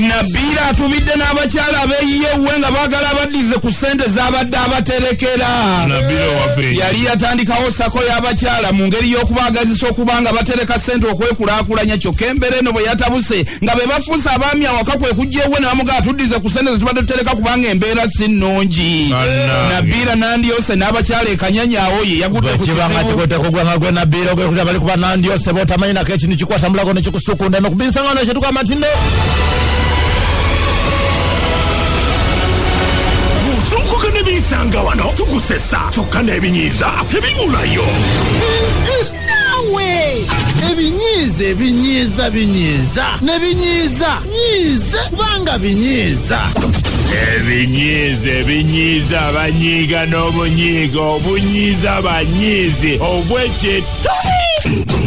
Nabira atubidde n'abakyala abeeyiyeewe nga baagala abaddize ku ssente z'abadde abaterekera. Nabira wafe yali yatandikawo sako y'abakyala mu ngeri y'okubaagazisa okuba nga batereka ssente okwekulaakulanya, kyokka embeera eno bwe yatabuse nga be bafuuse abaami awaka kwe kujja ewe ne bamugaa tuddize ku ssente zetubadde tutereka kubanga embeera si nnungi. Nabira Nandyose n'abakyala ekanyanyaawo ye yagudde ku kibanga kikote kugwanga gwe Nabira ogekuta bali kuba Nandyose botamanyi nako ekintu kikwatambulako nekikusukunda nokubisangano ekyetuka amatinde Sukuka nebisanga wano tukusesa kyokka n'ebinyiiza tebibulayo. Nawe ebinyiiza nebinyiiza nyiize kubanga binyiiza ebinyiiza banyiiga n'obunyiiga obunyiiza banyiizi obwekyeto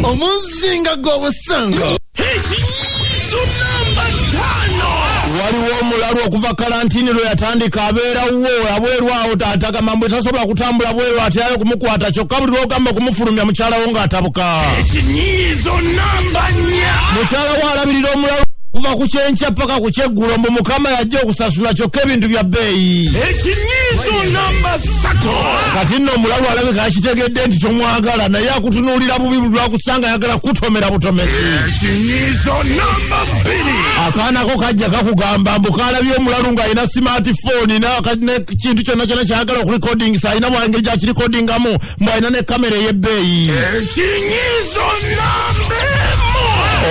omuzinga gw'obusanga ekinyiizo namba 5. waliwo omulalu okuva kalantini lwe yatandika abeerawo abweru awo taatagamambwe tasobola kutambula bweru atyayo kumukwata kyokka buli lwogamba okumufulumya mukyalawo ng'atabuka. Ekinyiizo namba 4. mukyala we alabirira omulalu kuva ku kyenkya paka ku kyeggulo mbu mukama yajja okusasula kyokka ebintu bya bbeeyi. Ekinyiizo namba 3. kati nno omulalu alabika yakitegedde nti tomwagala naye akutunuulira bubi lwakusanga ayagala kutomera butomezi. Ekinyiizo namba 2. akaanako kajja kakugamba mbu kaalabye omulalu ng'alina smartphone nekintu kyonna kyayagala okulikodingisa alina mwangeri gyakirikodingamu mbu alina ne kamera ey'ebbeeyi. Ekinyiizo namba 1.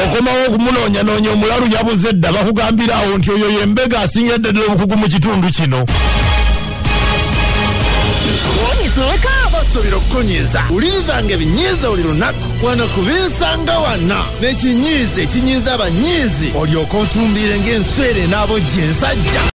okomawo okumunoonyanoonya omulalu yabuze dda bakugambira awo nti oyo yembega asingedde ddala obukugu mu kitundu kino. basuubira okukonyiza ulirizanga ebinyiiza buli lunaku wano kubisanga wana n'ekinyiiza ekinyiiza abanyiizi olyoka otumbire ng'enswere n'abojja ensajja.